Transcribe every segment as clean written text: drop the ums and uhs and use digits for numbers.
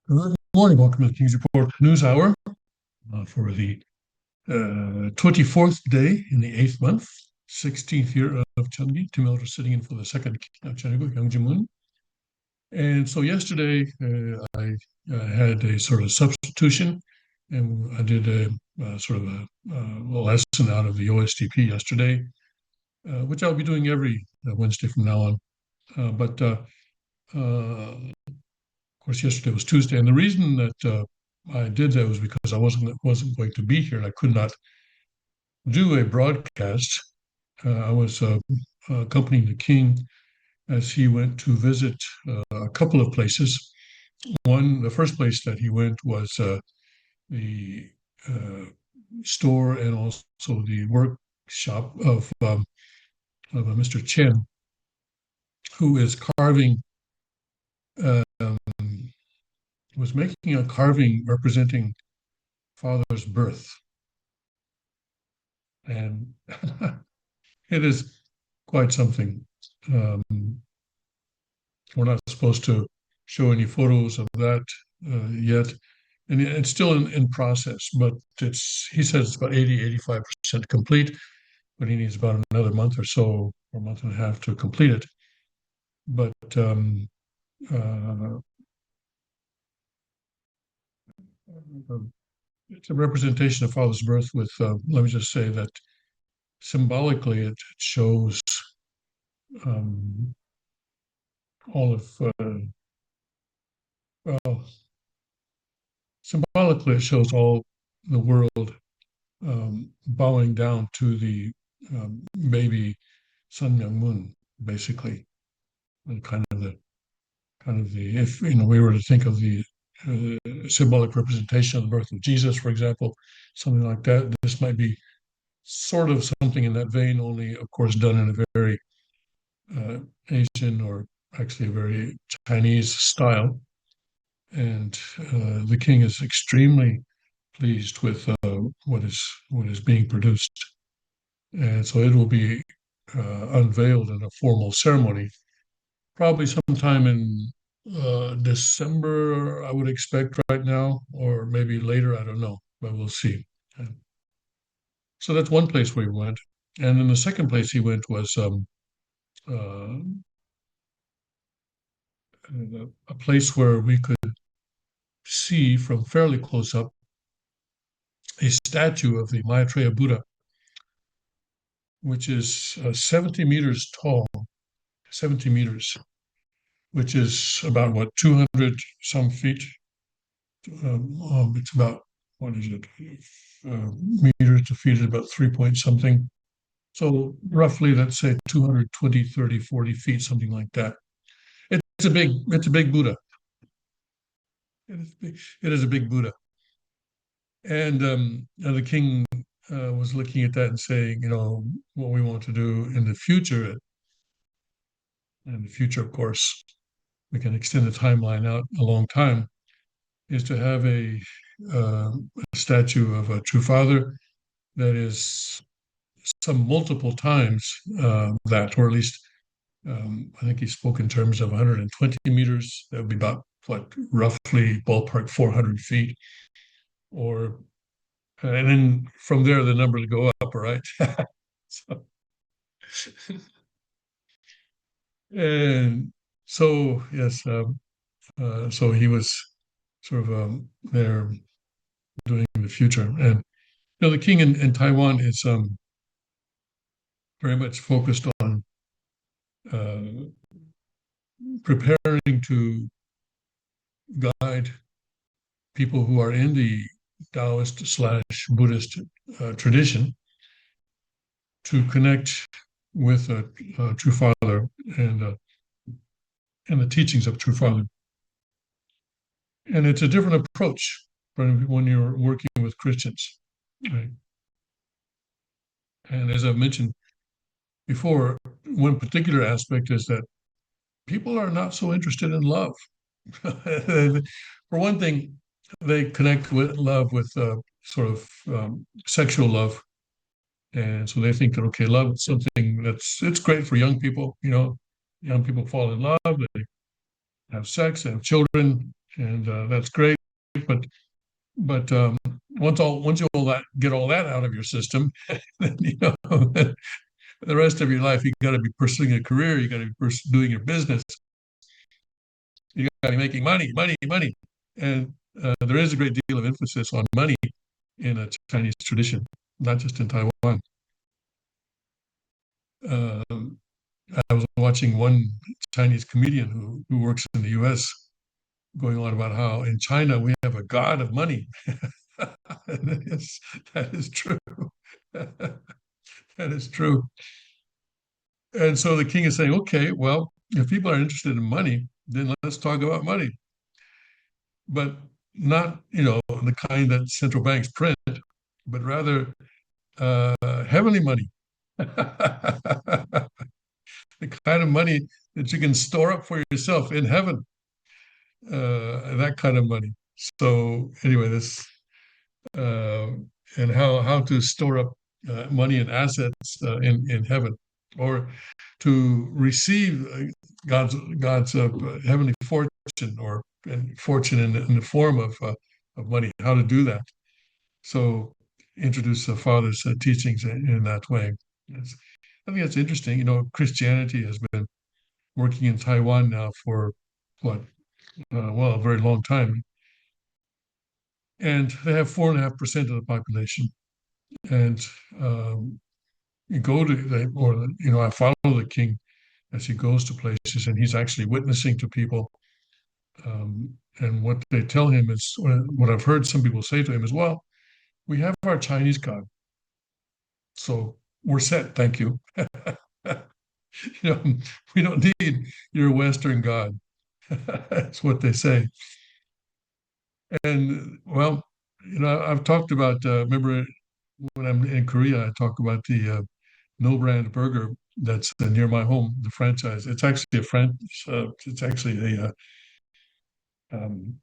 Good morning. Welcome to the King's Report News Hour for the 24th day in the 8th month, 16th year of Changi. Tim Elder sitting in for the second king of Changi, Young Jimun. And so yesterday I had a sort of substitution, and I did a sort of a lesson out of the OSTP yesterday, which I'll be doing every Wednesday from now on. But Of course, yesterday was Tuesday, and the reason that I did that was because I wasn't going to be here, and I could not do a broadcast. I was accompanying the king as he went to visit a couple of places. The first place that he went was the uh, store and also the workshop of Mr. Chen, who is carving, um, was making a carving representing Father's birth. And it is quite something. We're not supposed to show any photos of that yet, and it's still in process. But he says it's about 85% complete, but he needs about another month or so, or a month and a half to complete it. But uh, it's a representation of Father's birth with, let me just say that symbolically it shows um, all of, well, symbolically it shows all the world bowing down to the baby Sun Myung Moon, basically, and kind of the if we were to think of the symbolic representation of the birth of Jesus, for example, something like that. This might be sort of something in that vein, only of course done in a very uh, Asian or actually a very Chinese style. And the king is extremely pleased with what is being produced, and so it will be unveiled in a formal ceremony, probably sometime in December, I would expect right now, or maybe later. I don't know, but we'll see. And so that's one place where he went, and then the second place he went was uh, a place where we could see from fairly close up a statue of the Maitreya Buddha, which is 70 meters tall, 70 meters, which is about what, 200 some feet. It's about, what is it? Meters to feet is about 3 point something. So roughly, let's say 220, 30, 40 feet, something like that. It's a big Buddha. It is a big Buddha. And the king was looking at that and saying, what we want to do in the future, of course, we can extend the timeline out a long time, is to have a statue of a true father that is some multiple times that, or at least I think he spoke in terms of 120 meters. That would be about what, roughly ballpark 400 feet, or and then from there the number will go up, right? so, and so yes, so he was sort of there doing the future, and the king in Taiwan is very much focused on uh, preparing to guide people who are in the Taoist slash Buddhist tradition to connect with a true father and uh, and the teachings of true father. And it's a different approach when you're working with Christians, right? And as I've mentioned before, one particular aspect is that people are not so interested in love. For one thing, they connect with love with sort of sexual love, and so they think that, okay, love is something it's great for young people. Young people fall in love, they have sex, they have children, and that's great. But once you all that get all that out of your system, then the rest of your life you got to be pursuing a career, you got to be doing your business, you got to be making money, money, money, and there is a great deal of emphasis on money in a Chinese tradition, not just in Taiwan. Um, I was watching one Chinese comedian who works in the U.S. going on about how in China we have a god of money. That is true. That is true. And so the king is saying, okay, well, if people are interested in money, then let's talk about money, but not, the kind that central banks print, but rather heavenly money, the kind of money that you can store up for yourself in heaven, that kind of money. So anyway, this uh, and how to store up money and assets in heaven, or to receive God's heavenly fortune, or fortune in the form of money. How to do that? So introduce the Father's teachings in that way. It's, I think that's interesting. Christianity has been working in Taiwan now for what? Well, a very long time, and they have 4.5% of the population. And you go to or I follow the king as he goes to places, and he's actually witnessing to people. And what they tell him is what I've heard some people say to him is, "Well, we have our Chinese God, so we're set. Thank you. you know, we don't need your Western God." That's what they say. And well, I've talked about. Remember when I'm in Korea, I talk about the no brand burger that's near my home, the franchise. It's actually it's actually um,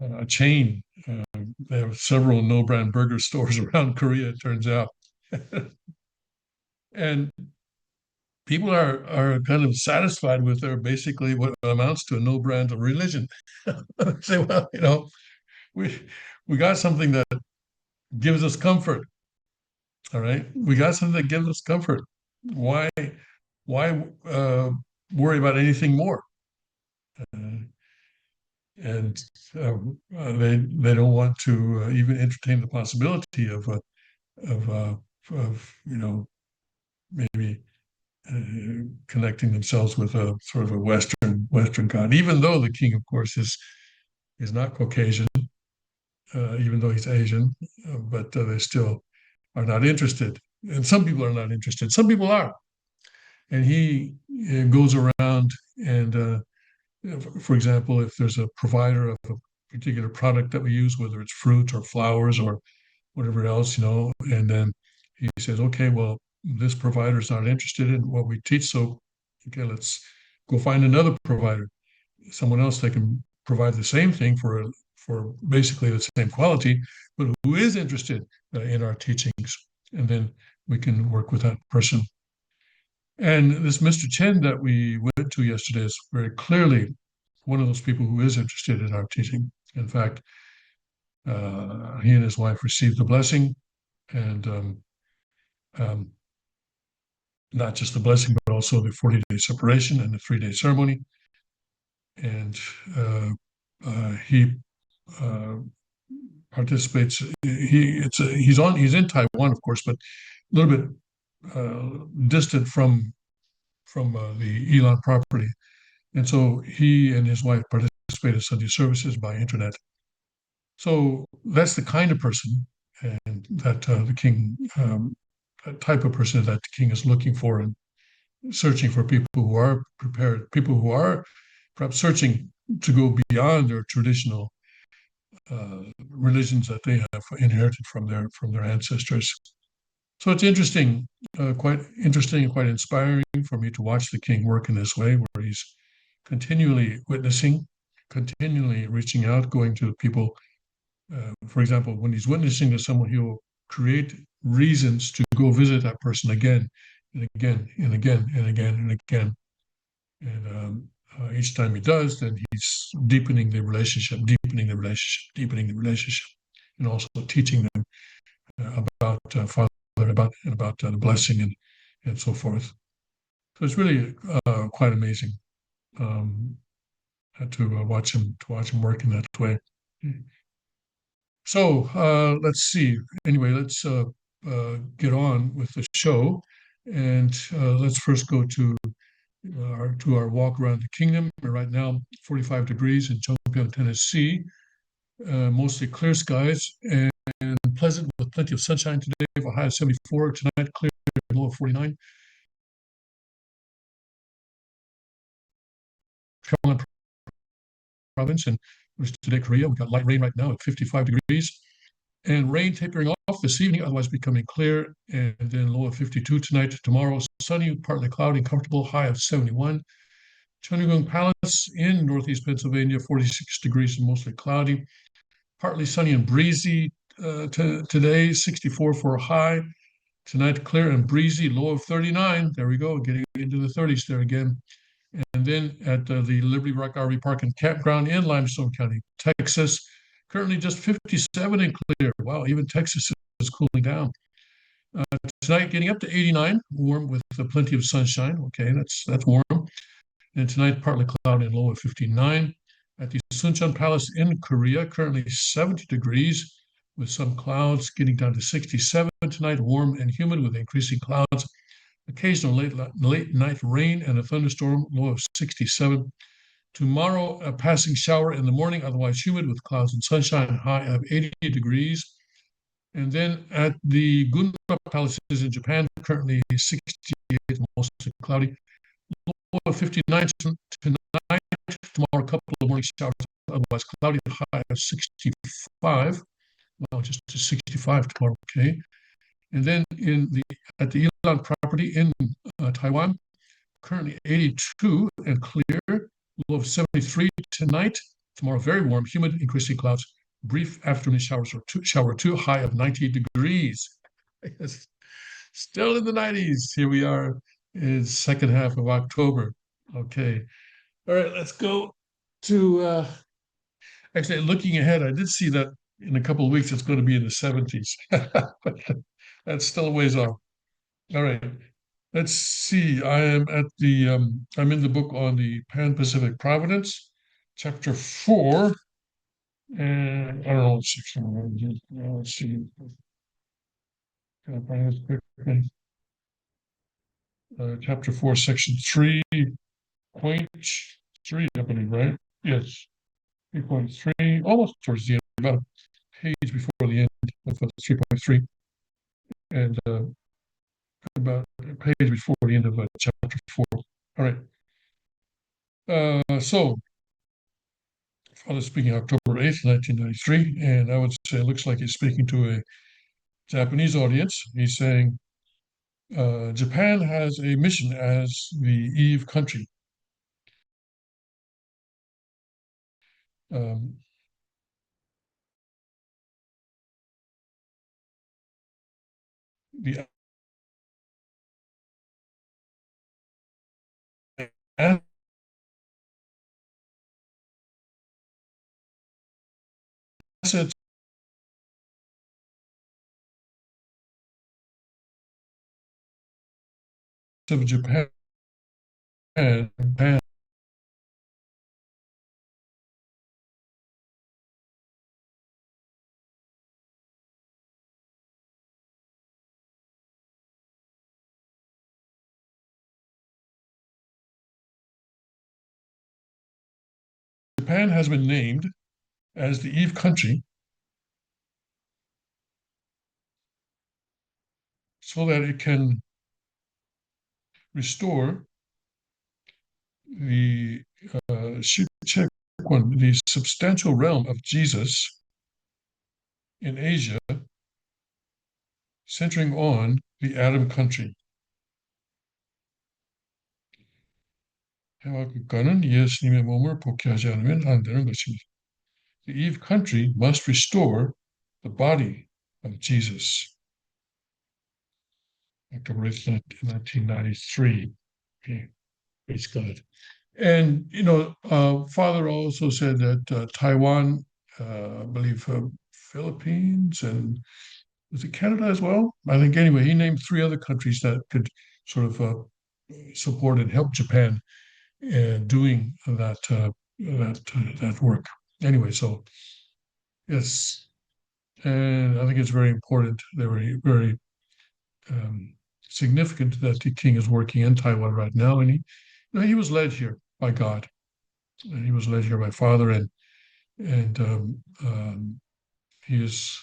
a chain. They have several no brand burger stores around Korea, it turns out. And people are kind of satisfied with their basically what amounts to a no brand of religion. Say, well, we we got something that gives us comfort. All right, we got something that gives us comfort. Why why worry about anything more? Uh, and they don't want to even entertain the possibility of maybe connecting themselves with a sort of a Western God, even though the king, of course, is not Caucasian, even though he's Asian, but they still are not interested. And some people are not interested. Some people are, and he goes around and for example, if there's a provider of a particular product that we use, whether it's fruit or flowers or whatever else, and then he says, okay, well, this provider is not interested in what we teach, so okay, let's go find another provider, someone else that can provide the same thing for basically the same quality, but who is interested in our teachings, and then we can work with that person. And this Mr. Chen that we went to yesterday is very clearly one of those people who is interested in our teaching. In fact, he and his wife received the blessing, and um, not just the blessing, but also the 40-day separation and the 3-day ceremony. And he uh, participates. He's in Taiwan, of course, but a little bit distant from the Elon property. And so he and his wife participate in Sunday services by internet. So that's the kind of person and that the king, that type of person that the king is looking for and searching for people who are prepared, people who are perhaps searching to go beyond their traditional religions that they have inherited from their ancestors. So it's interesting, quite interesting and quite inspiring for me to watch the king work in this way, where he's continually witnessing, continually reaching out, going to people. For example, when he's witnessing to someone, he'll create reasons to go visit that person again and again and again and again and again. And each time he does, then he's deepening the relationship, deepening the relationship, deepening the relationship, and also teaching them about Father, about the blessing and so forth. So it's really quite amazing um, to watch him work in that way. So let's see. Anyway, let's get on with the show, and let's first go to our walk around the kingdom. Right now, 45 degrees in Chongpyeong, Tennessee. Mostly clear skies and pleasant with plenty of sunshine today. A high of 74 tonight, clear, low of 49. Gyeongwon province and today Korea. We've got light rain right now at 55 degrees. And rain tapering off this evening, otherwise becoming clear, and then low of 52 tonight. Tomorrow, sunny, partly cloudy, comfortable, high of 71. Cheonryung Palace in northeast Pennsylvania, 46 degrees and mostly cloudy. Partly sunny and breezy today, 64 for a high. Tonight, clear and breezy, low of 39. There we go, getting into the 30s there again. And then at the Liberty Rock RV Park and Campground in Limestone County, Texas, currently just 57 and clear. Wow, even Texas is cooling down. Tonight, getting up to 89, warm with plenty of sunshine. Okay, that's warm. And tonight, partly cloudy and low of 59. At the Suncheon Palace in Korea, currently 70 degrees with some clouds, getting down to 67 tonight, warm and humid with increasing clouds. Occasional late night rain and a thunderstorm, low of 67. Tomorrow, a passing shower in the morning, otherwise humid with clouds and sunshine, high of 80 degrees. And then at the Gunma Palaces in Japan, currently 68, mostly cloudy, low of 59 tonight. Tomorrow, a couple of morning showers, otherwise cloudy, high of 65. Well, just to 65 tomorrow, okay. And then at the Ilan property in Taiwan, currently 82 and clear, low of 73 tonight. Tomorrow, very warm, humid, increasing clouds. Brief afternoon showers or shower two, high of 90 degrees. Still in the 90s. Here we are in second half of October. Okay. All right, let's go to actually looking ahead. I did see that in a couple of weeks it's going to be in the 70s. But that's still a ways off. All right. Let's see. I'm in the book on the Pan-Pacific Providence, chapter 4. And I don't know what section. Let's see. Can I find this quickly? Chapter 4, section 3.3, I believe, right? Yes. 3.3, almost towards the end, about a page before the end of 3.3. And about a page before the end of chapter 4. All right. So, Father's speaking October 8th, 1993, and I would say it looks like he's speaking to a Japanese audience. He's saying, Japan has a mission as the Eve country. Um, the assets of Japan, Japan has been named as the Eve country so that it can restore the the substantial realm of Jesus in Asia, centering on the Adam country. 해와국가는 예수님의 몸을 복귀하지 않으면 안 되는 것입니다. The Eve country must restore the body of Jesus. October 8th, 1993. Okay, praise God. And Father also said that Taiwan, I believe Philippines, and was it Canada as well? I think anyway, he named three other countries that could sort of support and help Japan doing that work. Anyway, so yes, and I think it's very important, very very um, significant that the king is working in Taiwan right now, and he was led here by God, and he was led here by Father, and he is.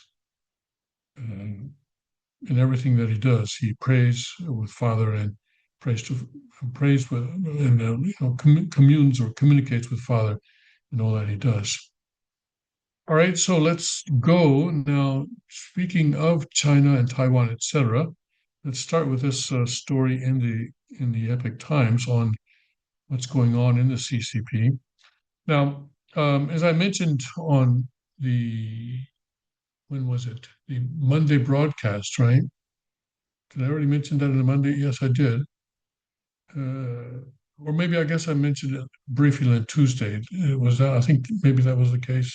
In everything that he does, he prays with Father and prays to prays with and communes or communicates with Father in all that he does. All right, so let's go now. Speaking of China and Taiwan, etc., let's start with this story in the Epic Times on what's going on in the CCP. Now, as I mentioned on the when was it? The Monday broadcast, right? Did I already mention that in the Monday? Yes, I did. Or maybe I guess I mentioned it briefly on Tuesday. It was that I think maybe that was the case.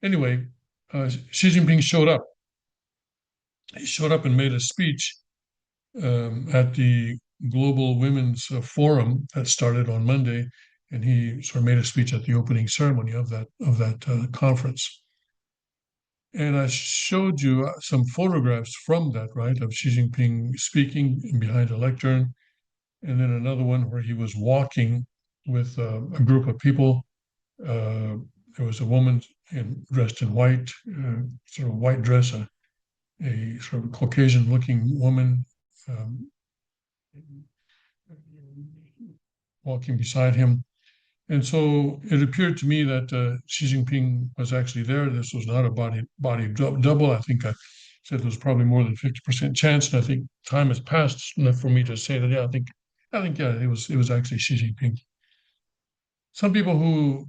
Anyway, Xi Jinping showed up. He showed up and made a speech at the Global Women's Forum that started on Monday, and he sort of made a speech at the opening ceremony of that conference. And I showed you some photographs from that, right, of Xi Jinping speaking behind a lectern, and then another one where he was walking with a group of people. Uh, there was a woman dressed in white, sort of white dress, a sort of Caucasian-looking woman um, walking beside him. And so it appeared to me that Xi Jinping was actually there. This was not a body double. I think I said there was probably more than 50% chance, and I think time has passed enough for me to say that. Yeah, I think yeah, it was actually Xi Jinping. Some people who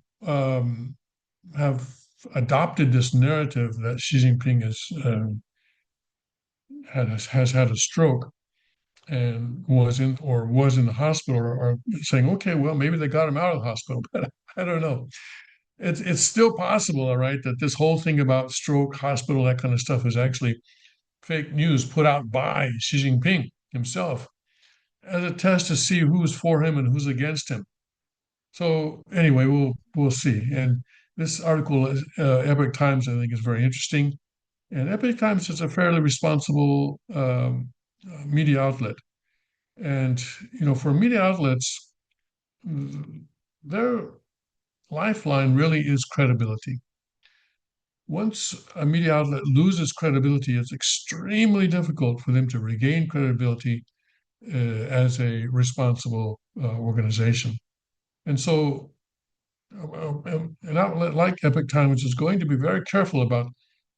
have adopted this narrative that Xi Jinping has had a stroke and was in the hospital are saying, okay, well, maybe they got him out of the hospital, but I don't know. It's still possible, all right, that this whole thing about stroke, hospital, that kind of stuff is actually fake news put out by Xi Jinping himself as a test to see who's for him and who's against him. So anyway, we'll see. And this article, Epoch Times, I think is very interesting. And Epoch Times is a fairly responsible media outlet. And for media outlets, their lifeline really is credibility. Once a media outlet loses credibility, it's extremely difficult for them to regain credibility as a responsible organization. And so an outlet like Epoch Times is going to be very careful about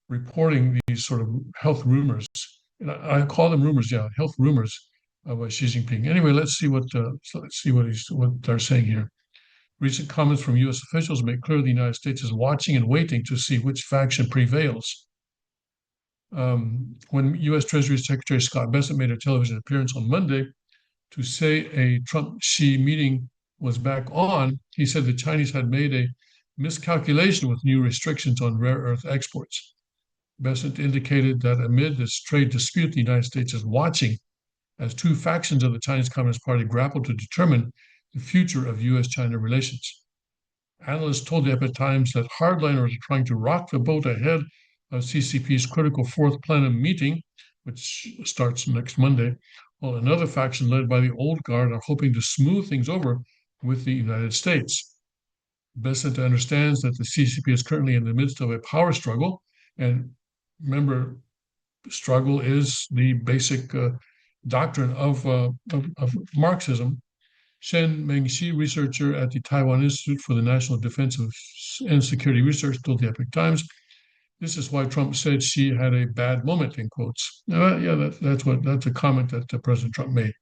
reporting these sort of health rumors. And I call them rumors, yeah, health rumors about Xi Jinping. Anyway, let's see what they're saying here. Recent comments from U.S. officials make clear the United States is watching and waiting to see which faction prevails. When U.S. Treasury Secretary Scott Bessent made a television appearance on Monday to say a Trump-Xi meeting was back on, he said the Chinese had made a miscalculation with new restrictions on rare earth exports. Bessent indicated that amid this trade dispute, the United States is watching as two factions of the Chinese Communist Party grapple to determine the future of U.S.-China relations. Analysts told the Epoch Times that hardliners are trying to rock the boat ahead of CCP's critical fourth plenum meeting, which starts next Monday, while another faction led by the old guard are hoping to smooth things over with the United States. Bessent understands that the CCP is currently in the midst of a power struggle, and remember, struggle is the basic doctrine of Marxism. Shen Mengxi, researcher at the Taiwan Institute for the National Defense and Security Research, told the Epoch Times, "This is why Trump said she had a bad moment," in quotes. Yeah, that's a comment that President Trump made.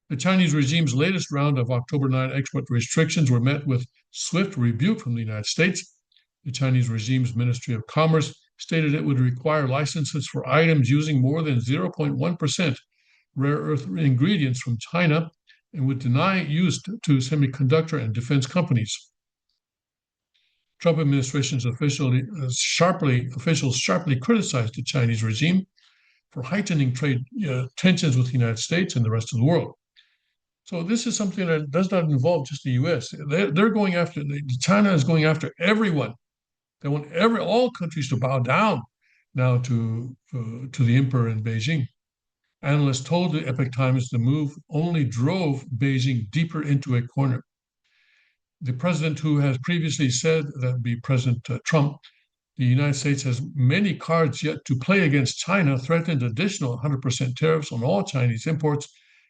The Chinese regime's latest round of October 9 export restrictions were met with swift rebuke from the United States. The Chinese regime's Ministry of Commerce stated it would require licenses for items using more than 0.1% rare earth ingredients from China and would deny use to semiconductor and defense companies. Trump administration's officials sharply criticized the Chinese regime for heightening trade tensions with the United States and the rest of the world. So this is something that does not involve just the U.S. They're going after China is going after everyone. They want all countries to bow down now to the emperor in Beijing. Analysts told the Epoch Times the move only drove Beijing deeper into a corner. The president, who has previously said that would be President Trump, the United States has many cards yet to play against China, threatened additional 100% tariffs on all Chinese imports,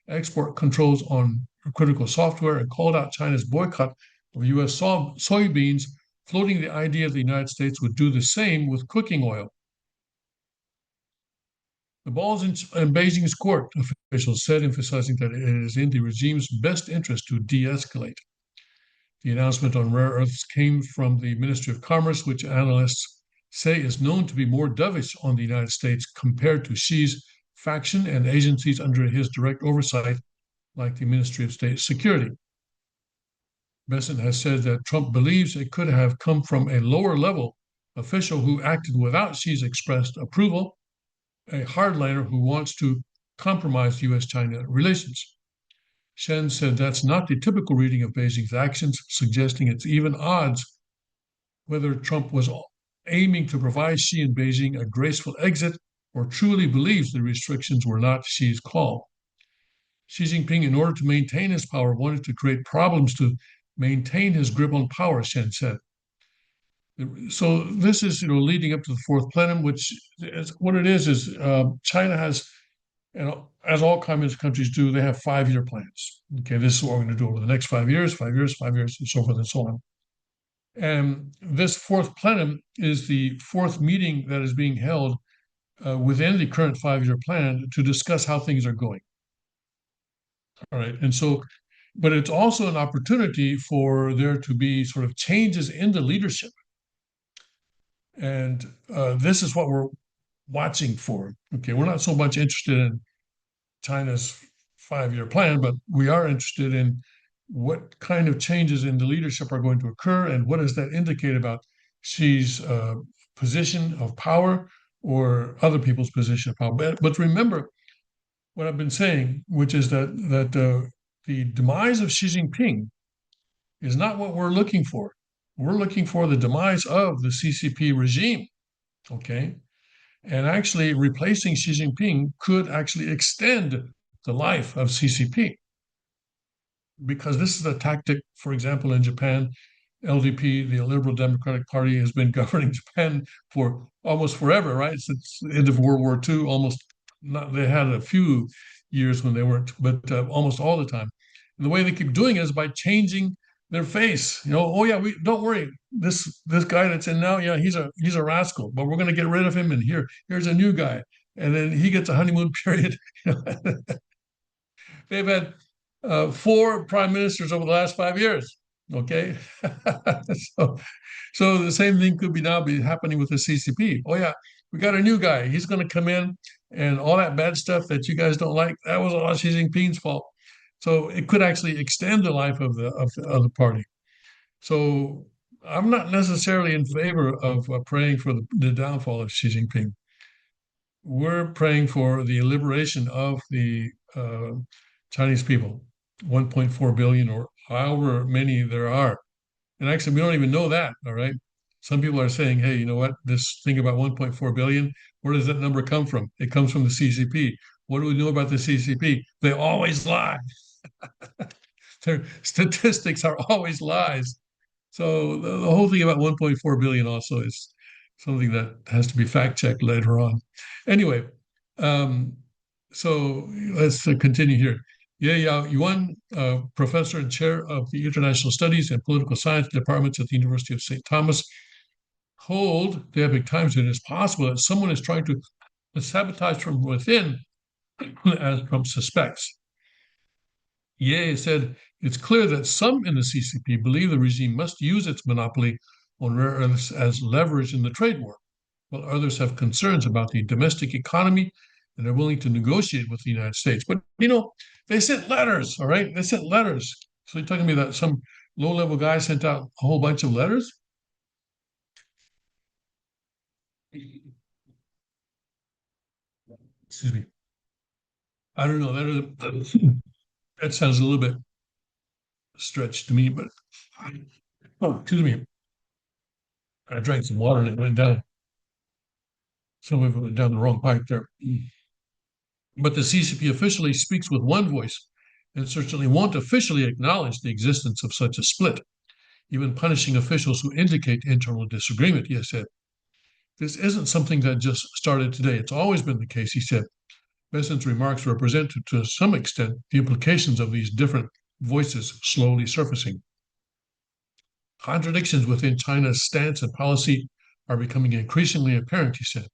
export controls on critical software, and called out China's boycott of U.S. soybeans, floating the idea the United States would do the same with cooking oil. The ball's in Beijing's court, officials said, emphasizing that it is in the regime's best interest to de-escalate. The announcement on rare earths came from the Ministry of Commerce, which analysts say is known to be more dovish on the United States compared to Xi's faction and agencies under his direct oversight, like the Ministry of State Security. Besant has said that Trump believes it could have come from a lower level official who acted without Xi's expressed approval, a hardliner who wants to compromise U.S.-China relations. Shen said that's not the typical reading of Beijing's actions, suggesting it's even odds whether Trump was aiming to provide Xi and Beijing a graceful exit or truly believes the restrictions were not Xi's call. Xi Jinping, in order to maintain his power, wanted to create problems to maintain his grip on power, Shen said. So this is, leading up to the fourth plenum, which is what it is China has, as all communist countries do, they have 5-year plans. Okay, this is what we're going to do over the next 5 years, 5 years, 5 years, and so forth and so on. And this fourth plenum is the fourth meeting that is being held within the current 5-year plan to discuss how things are going. All right, and so, but it's also an opportunity for there to be sort of changes in the leadership. And this is what we're watching for. Okay, we're not so much interested in China's 5-year plan, but we are interested in what kind of changes in the leadership are going to occur and what does that indicate about Xi's position of power or other people's position of power. But remember what I've been saying, which is that the demise of Xi Jinping is not what we're looking for. We're looking for the demise of the CCP regime, okay? And actually replacing Xi Jinping could actually extend the life of CCP, because this is a tactic, for example, in Japan. LDP, the Liberal Democratic Party, has been governing Japan for almost forever, right? Since the end of World War II, almost not, they had a few years when they weren't, but almost all the time. And the way they keep doing it is by changing their face. Oh yeah, we don't worry. This guy that's in now, yeah, he's a rascal, but we're going to get rid of him, and here's a new guy, and then he gets a honeymoon period. They've had 4 prime ministers over the last 5 years. Okay, so the same thing could be happening with the CCP. Oh yeah, we got a new guy. He's going to come in, and all that bad stuff that you guys don't like, that was all Xi Jinping's fault. So it could actually extend the life of the party. So I'm not necessarily in favor of praying for the downfall of Xi Jinping. We're praying for the liberation of the Chinese people, 1.4 billion or however many there are. And actually, we don't even know that, all right? Some people are saying, hey, you know what? This thing about 1.4 billion, where does that number come from? It comes from the CCP. What do we know about the CCP? They always lie. Their statistics are always lies. So the whole thing about 1.4 billion also is something that has to be fact checked later on. Anyway, so let's continue here. Yeah, Yuan, professor and chair of the International Studies and Political Science departments at the University of St. Thomas, told the Epoch Times that it is possible that someone is trying to sabotage from within, as Trump suspects. Ye said it's clear that some in the CCP believe the regime must use its monopoly on rare earths as leverage in the trade war, while others have concerns about the domestic economy and they're willing to negotiate with the United States. But they sent letters, all right? They sent letters. So you're telling me that some low-level guy sent out a whole bunch of letters? Excuse me. I don't know. That sounds a little bit stretched to me, but oh, excuse me. I drank some water and it went down. Some of it went down the wrong pipe there. But the CCP officially speaks with one voice and certainly won't officially acknowledge the existence of such a split, even punishing officials who indicate internal disagreement, he has said. This isn't something that just started today. It's always been the case, he said. Besant's remarks represent, to some extent, the implications of these different voices slowly surfacing. Contradictions within China's stance and policy are becoming increasingly apparent, he said.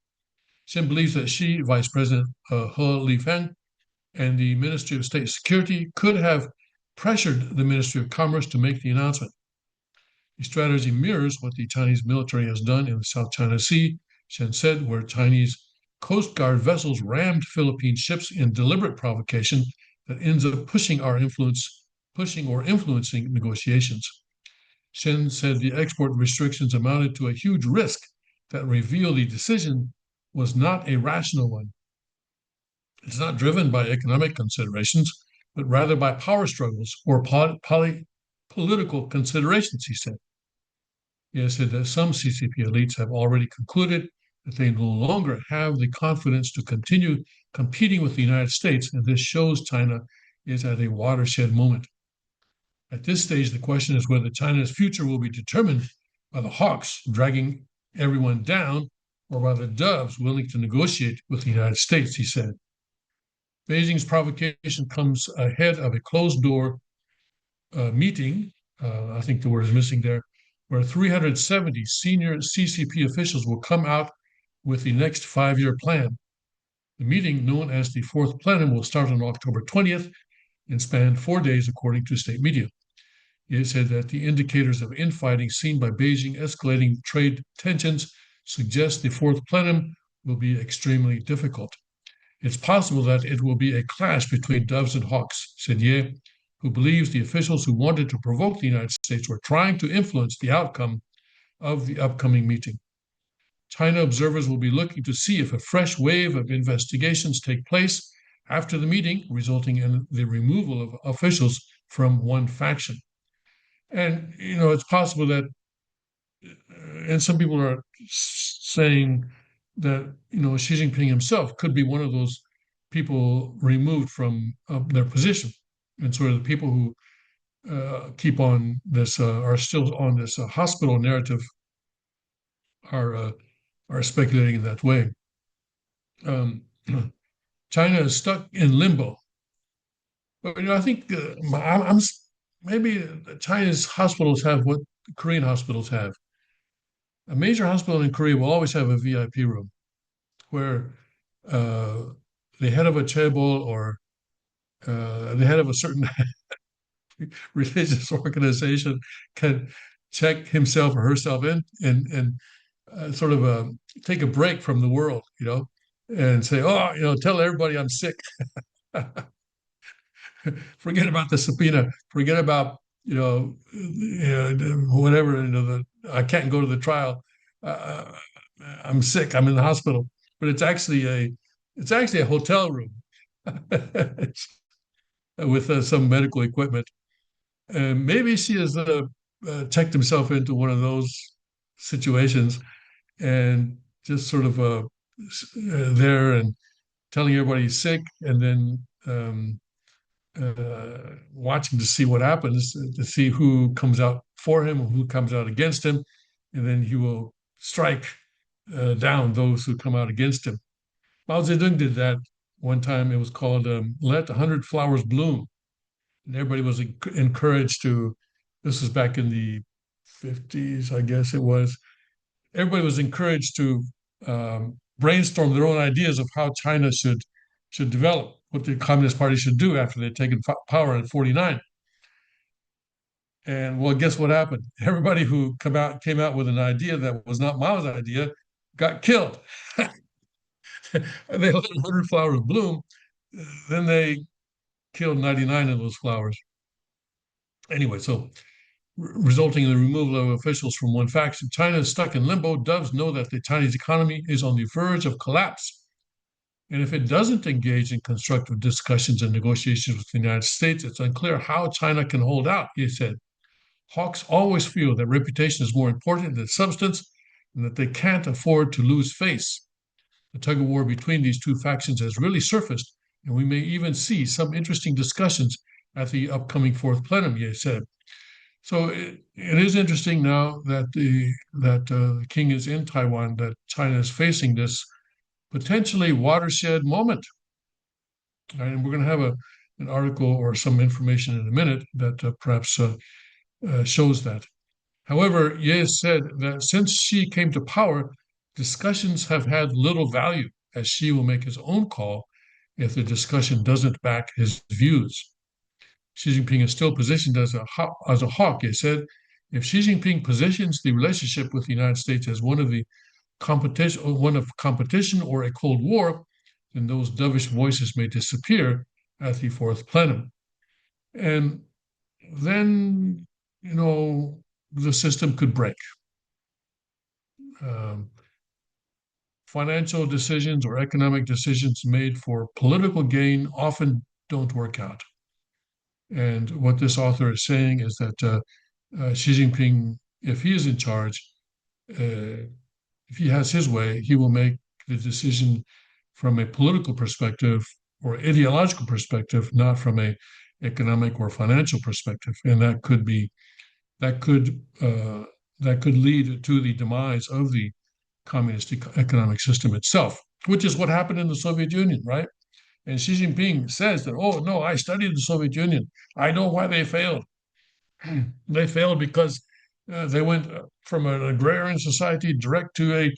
Xin believes that Xi, Vice President He Lifeng, and the Ministry of State Security could have pressured the Ministry of Commerce to make the announcement. The strategy mirrors what the Chinese military has done in the South China Sea, Shen said, where Chinese Coast Guard vessels rammed Philippine ships in deliberate provocation that ends up pushing or influencing negotiations. Shen said the export restrictions amounted to a huge risk that revealed the decision was not a rational one. It's not driven by economic considerations, but rather by power struggles or political considerations, he said. He has said that some CCP elites have already concluded that they no longer have the confidence to continue competing with the United States, and this shows China is at a watershed moment. At this stage, the question is whether China's future will be determined by the hawks dragging everyone down or by the doves willing to negotiate with the United States, he said. Beijing's provocation comes ahead of a closed door meeting, I think the word is missing there, where 370 senior CCP officials will come out with the next 5-year plan. The meeting, known as the Fourth Plenum, will start on October 20th and span 4 days, according to state media. It said that the indicators of infighting seen by Beijing escalating trade tensions suggest the Fourth Plenum will be extremely difficult. It's possible that it will be a clash between doves and hawks, said Ye, who believes the officials who wanted to provoke the United States were trying to influence the outcome of the upcoming meeting. China observers will be looking to see if a fresh wave of investigations take place after the meeting, resulting in the removal of officials from one faction. And, it's possible that, and some people are saying that, Xi Jinping himself could be one of those people removed from their position. And sort of the people who keep on this, are still on this hospital narrative are speculating in that way. China is stuck in limbo. But I think I'm maybe China's hospitals have what Korean hospitals have. A major hospital in Korea will always have a VIP room where uh, the head of a chaebol or the head of a certain religious organization can check himself or herself in and sort of take a break from the world, and say, oh, tell everybody I'm sick. Forget about the subpoena. Forget about whatever. I can't go to the trial. Uh, I'm sick. I'm in the hospital, but it's actually a hotel room with some medical equipment. And maybe she has checked himself into one of those situations and just sort of there and telling everybody he's sick, and then watching to see what happens, to see who comes out for him and who comes out against him, and then he will strike down those who come out against him. Mao Zedong did that one time. It was called "Let 100 Flowers Bloom," and everybody was encouraged to. This was back in the 50s, I guess it was. Everybody was encouraged to brainstorm their own ideas of how China should develop, what the Communist Party should do after they'd taken power in '49. And well, guess what happened? Everybody who came out with an idea that was not Mao's idea got killed. They let 100 flowers bloom, then they killed 99 of those flowers. Anyway, so resulting in the removal of officials from one faction. China is stuck in limbo. Doves know that the Chinese economy is on the verge of collapse. And if it doesn't engage in constructive discussions and negotiations with the United States, it's unclear how China can hold out, he said. Hawks always feel that reputation is more important than substance and that they can't afford to lose face. The tug of war between these two factions has really surfaced, and we may even see some interesting discussions at the upcoming fourth plenum, Ye said. So it is interesting now that the king is in Taiwan, that China is facing this potentially watershed moment. And we're going to have an article or some information in a minute that perhaps shows that. However, Ye said that since Xi came to power, discussions have had little value, as Xi will make his own call if the discussion doesn't back his views. Xi Jinping is still positioned as a hawk, Ye said. If Xi Jinping positions the relationship with the United States as one of competition or a Cold War, then those dovish voices may disappear at the fourth plenum. And then, the system could break. Um, Financial decisions or economic decisions made for political gain often don't work out. And what this author is saying is that Xi Jinping, if he is in charge, if he has his way, he will make the decision from a political perspective or ideological perspective, not from a economic or financial perspective, and that could uh, that could lead to the demise of the communist economic system itself, which is what happened in the Soviet Union, right? And Xi Jinping says that, oh no, I studied the Soviet Union. I know why they failed. They failed because they went from an agrarian society direct to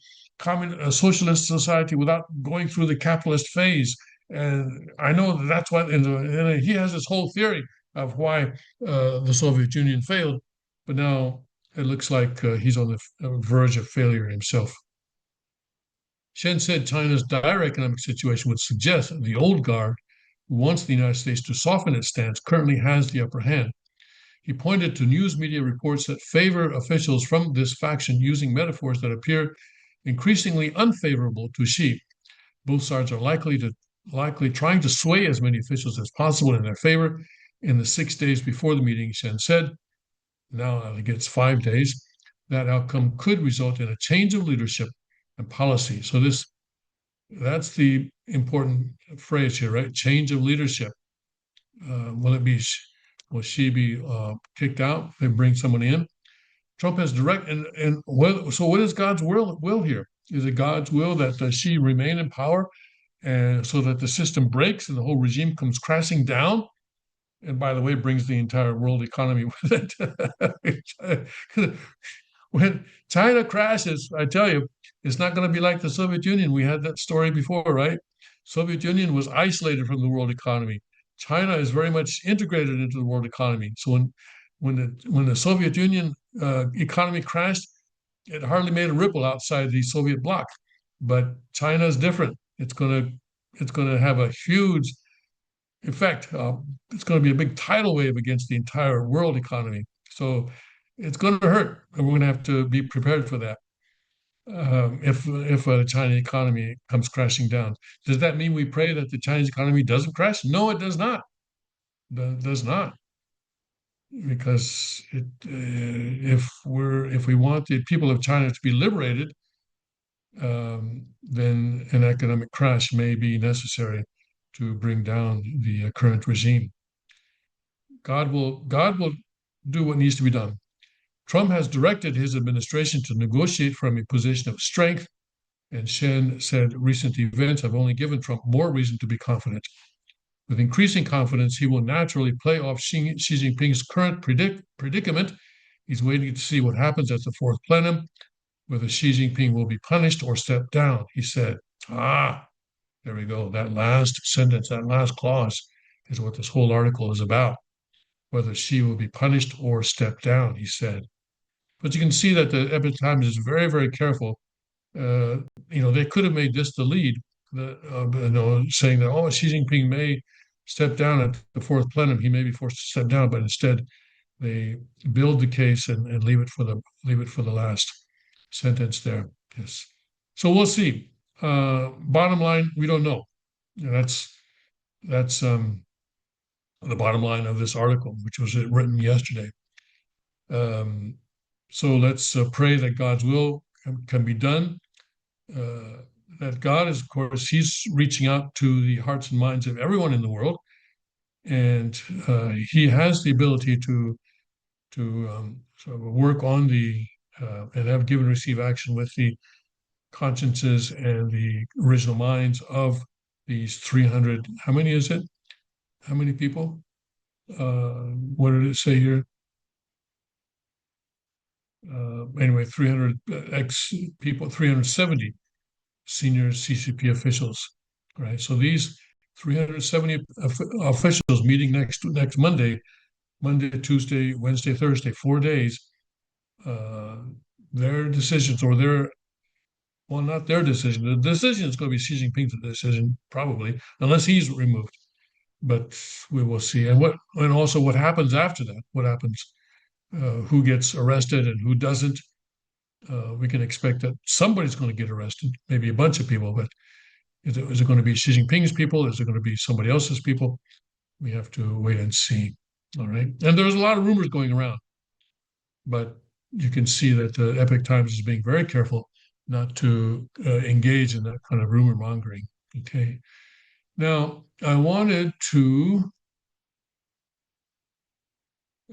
a socialist society without going through the capitalist phase. And I know that's why, and he has this whole theory of why the Soviet Union failed, but now it looks like he's on the verge of failure himself. Shen said China's dire economic situation would suggest that the old guard, who wants the United States to soften its stance, currently has the upper hand. He pointed to news media reports that favor officials from this faction using metaphors that appear increasingly unfavorable to Xi. Both sides are likely trying to sway as many officials as possible in their favor. In the 6 days before the meeting, Shen said, now I think it's 5 days, that outcome could result in a change of leadership and policy. So that's the important phrase here, right? Change of leadership. Will she be kicked out? They bring someone in. Trump has direct so what is God's will here? Is it God's will that she remain in power, and so that the system breaks and the whole regime comes crashing down? And by the way, brings the entire world economy with it. When China crashes, I tell you, it's not going to be like the Soviet Union. We had that story before, right? Soviet Union was isolated from the world economy. China is very much integrated into the world economy. So when the Soviet Union economy crashed, it hardly made a ripple outside the Soviet bloc. But China is different. It's going to have a huge effect. It's going to be a big tidal wave against the entire world economy. So it's going to hurt, and we're going to have to be prepared for that. If the Chinese economy comes crashing down, does that mean we pray that the Chinese economy doesn't crash? No, it does not. It does not, because if we want the people of China to be liberated, then an economic crash may be necessary to bring down the current regime. God will do what needs to be done. Trump has directed his administration to negotiate from a position of strength, and Shen said recent events have only given Trump more reason to be confident. With increasing confidence, he will naturally play off Xi Jinping's current predicament. He's waiting to see what happens at the fourth plenum, whether Xi Jinping will be punished or step down, he said. There we go. That last sentence, that last clause is what this whole article is about. Whether Xi will be punished or step down, he said. But you can see that the Epoch Times is very, very careful. They could have made this the lead, saying that, oh, Xi Jinping may step down at the fourth plenum. He may be forced to step down, but instead they build the case and leave it for the last sentence there. Yes. So we'll see. Bottom line, we don't know. That's the bottom line of this article, which was written yesterday. Um, so let's pray that God's will can be done. That God is, of course, He's reaching out to the hearts and minds of everyone in the world, and He has the ability to sort of work on the and have give and receive action with the consciences and the original minds of these 300. How many is it? How many people? What did it say here? Anyway, 300 ex people, 370 senior CCP officials, right? So these 370 officials meeting next Monday, Tuesday, Wednesday, Thursday, 4 days. Uh, their decisions or their well, not their decision. The decision is going to be Xi Jinping's decision, probably, unless he's removed. But we will see. And also what happens after that? What happens? Who gets arrested and who doesn't? We can expect that somebody's going to get arrested, maybe a bunch of people, but is it going to be Xi Jinping's people? Is it going to be somebody else's people? We have to wait and see. All right. And there's a lot of rumors going around, but you can see that the Epic Times is being very careful not to engage in that kind of rumor mongering. Okay. Now, I wanted to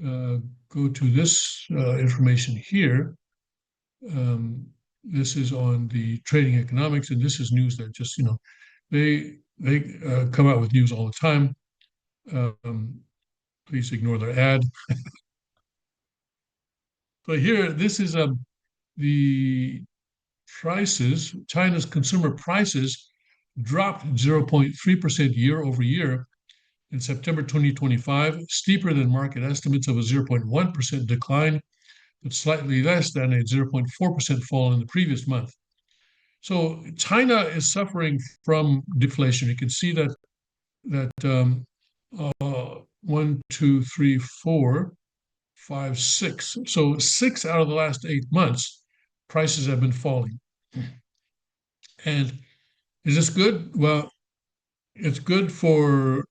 uh, go to this information here. Um, this is on the trading economics, and this is news that just they come out with news all the time. Um, please ignore their ad. But here, this is the prices. China's consumer prices dropped 0.3% year over year in September 2025, steeper than market estimates of a 0.1% decline, but slightly less than a 0.4% fall in the previous month. So China is suffering from deflation. You can see that one, two, three, four, five, six. So 6 out of the last 8 months, prices have been falling. And is this good? Well, it's good for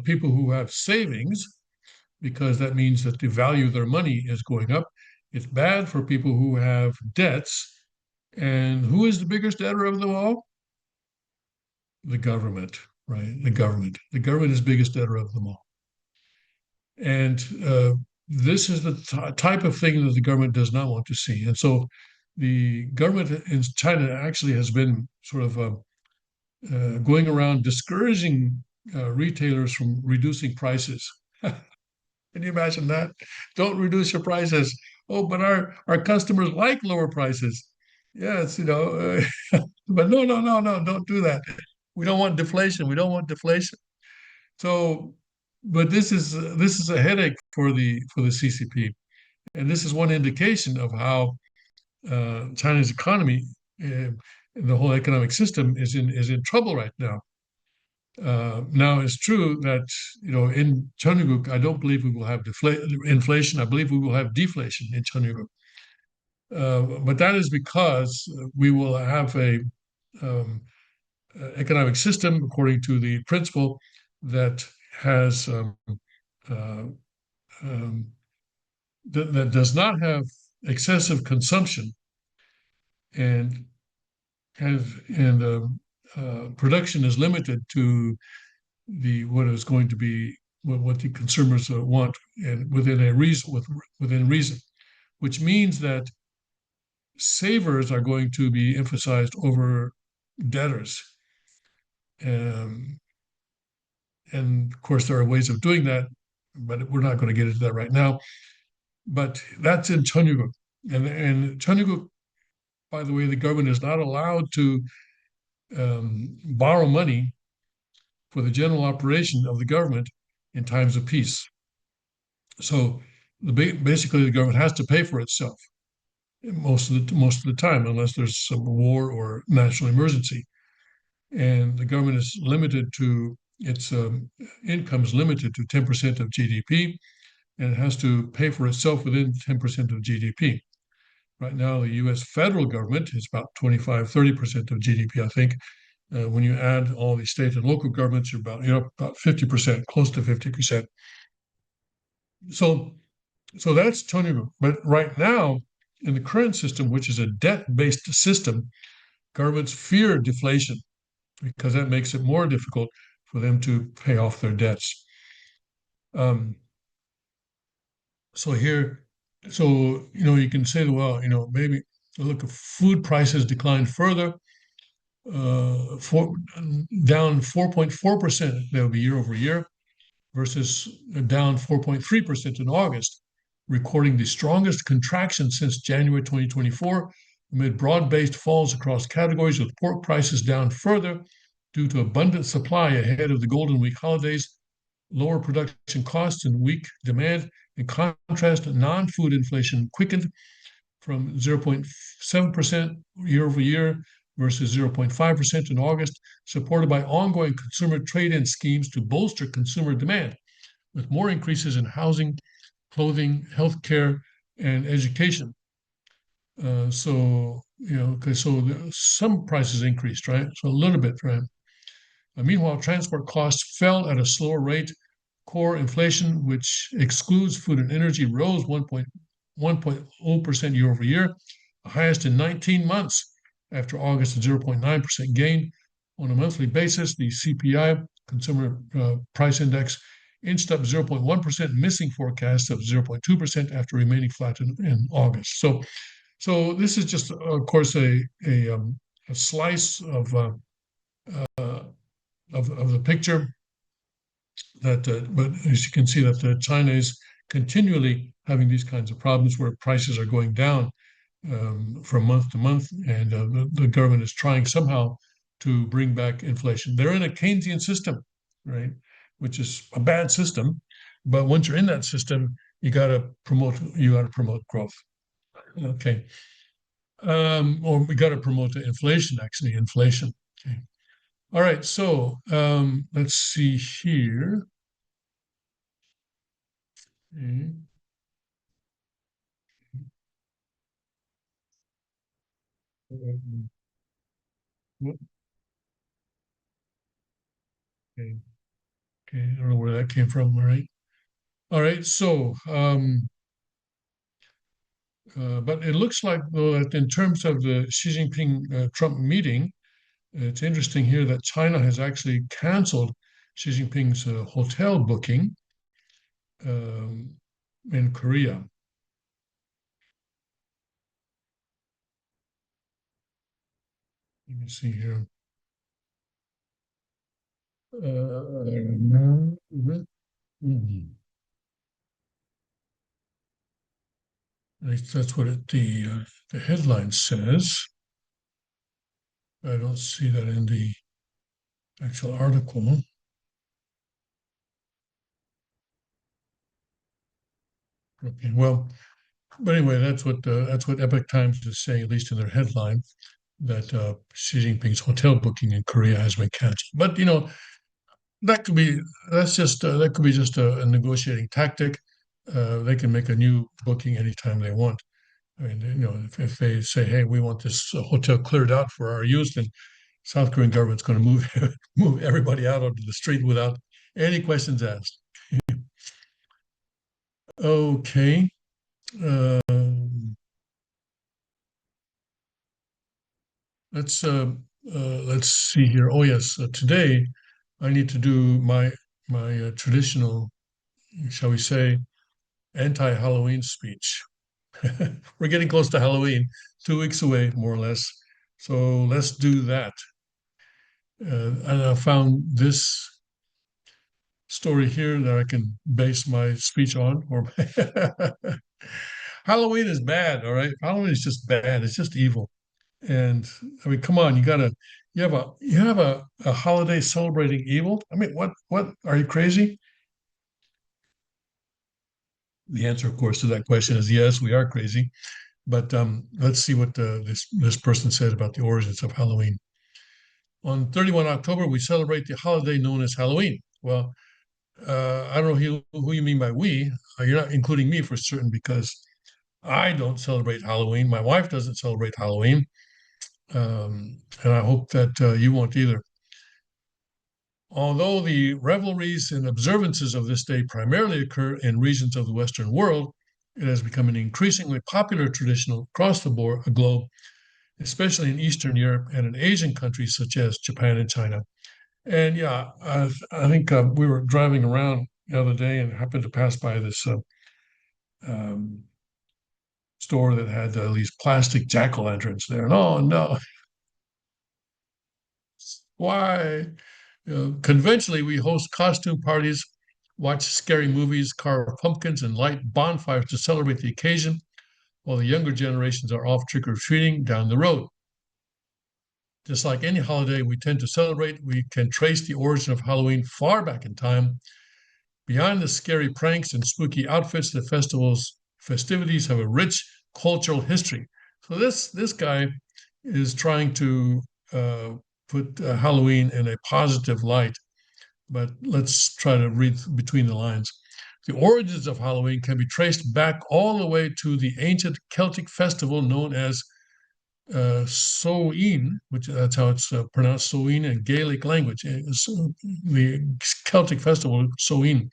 people who have savings because that means that the value of their money is going up. It's bad for people who have debts. And who is the biggest debtor of them all? The government, right? The government. The government is the biggest debtor of them all. And this is the type of thing that the government does not want to see. And so the government in China actually has been sort of going around discouraging retailers from reducing prices. Can you imagine that? Don't reduce your prices. Oh, but our customers like lower prices. Yes, but no, no, no, no, don't do that. We don't want deflation. We don't want deflation. So, but this is a headache for the CCP, and this is one indication of how China's economy, the whole economic system, is in trouble right now. Now, it's true that in Chunuguk, I don't believe we will have inflation. I believe we will have deflation in Chunuguk. But that is because we will have a um, economic system according to the principle that has uh, um, that does not have excessive consumption and production is limited to the what is going to be what the consumers want and within reason, which means that savers are going to be emphasized over debtors. Um, and of course, there are ways of doing that, but we're not going to get into that right now. But that's in Chonuguk. And Chonuguk, by the way, the government is not allowed to borrow money for the general operation of the government in times of peace. So basically, the government has to pay for itself most of the time, unless there's some war or national emergency. and the government is limited to its income is limited to 10% of GDP, and it has to pay for itself within 10% of GDP. Right now, the US federal government is about 25, 30% of GDP, I think. When you add all the state and local governments, you're about 50%, close to 50%. So, so that's Tony. But right now, in the current system, which is a debt-based system, governments fear deflation because that makes it more difficult for them to pay off their debts. Um, so here, so you can say, well, maybe look, if food prices decline further, down 4.4%, that would be year over year, versus down 4.3% in August, recording the strongest contraction since January 2024, amid broad-based falls across categories, with pork prices down further due to abundant supply ahead of the Golden Week holidays, lower production costs, and weak demand. In contrast, non-food inflation quickened from 0.7% year over year versus 0.5% in August, supported by ongoing consumer trade-in schemes to bolster consumer demand, with more increases in housing, clothing, healthcare, and education. Some prices increased, right? So a little bit, right? Meanwhile, transport costs fell at a slower rate. Core inflation, which excludes food and energy, rose 1.0% year over year, the highest in 19 months after August's 0.9% gain. On a monthly basis, the CPI, Consumer Price Index, inched up 0.1%, missing forecasts of 0.2% after remaining flat in August. So this is just, of course, a slice of the picture but as you can see that China is continually having these kinds of problems where prices are going down from month to month, and the government is trying somehow to bring back inflation. They're in a Keynesian system, right, which is a bad system, but once you're in that system, you got to promote growth. Okay, or we got to promote the inflation. Actually, inflation. Okay. All right, so let's see here. Okay. What- Okay, okay, I don't know where that came from. All right. All right. So, but it looks like, though, that in terms of the Xi Jinping Trump meeting, it's interesting here that China has actually canceled Xi Jinping's hotel booking um, in Korea. Let me see here. At least that's what the headline says. I don't see that in the actual article. Okay, well, but anyway, that's what Epoch Times is saying, at least in their headline, that Xi Jinping's hotel booking in Korea has been canceled. But that could be that could be just a negotiating tactic. They can make a new booking anytime they want. I mean, if they say, "Hey, we want this hotel cleared out for our use," then South Korean government's going to move move everybody out onto the street without any questions asked. Okay. Uh, let's uh, let's see here. Oh yes, today I need to do my traditional, shall we say, anti-Halloween speech. We're getting close to Halloween, 2 weeks away, more or less. So let's do that. And I found this story here that I can base my speech on. Or Halloween is bad, all right. Halloween is just bad. It's just evil. And I mean, come on, you have a holiday celebrating evil. I mean, what are you crazy? The answer, of course, to that question is yes, we are crazy. But let's see what this person said about the origins of Halloween. On 31 October, we celebrate the holiday known as Halloween. Well, I don't know who you mean by we. You're not including me for certain because I don't celebrate Halloween. My wife doesn't celebrate Halloween. And I hope that you won't either. Although the revelries and observances of this day primarily occur in regions of the Western world, it has become an increasingly popular tradition across the globe, especially in Eastern Europe and in Asian countries such as Japan and China. And yeah, I think we were driving around the other day and happened to pass by this um, store that had these plastic jack-o'-lanterns there. And oh no, why? Conventionally, we host costume parties, watch scary movies, carve pumpkins, and light bonfires to celebrate the occasion, while the younger generations are off trick or treating down the road. Just like any holiday we tend to celebrate, we can trace the origin of Halloween far back in time. Beyond the scary pranks and spooky outfits, the festival's festivities have a rich cultural history. So this guy is trying to uh, put Halloween in a positive light, but let's try to read between the lines. The origins of Halloween can be traced back all the way to the ancient Celtic festival known as Samhain, which that's how it's pronounced, Samhain in Gaelic language. It's, the Celtic festival, Samhain.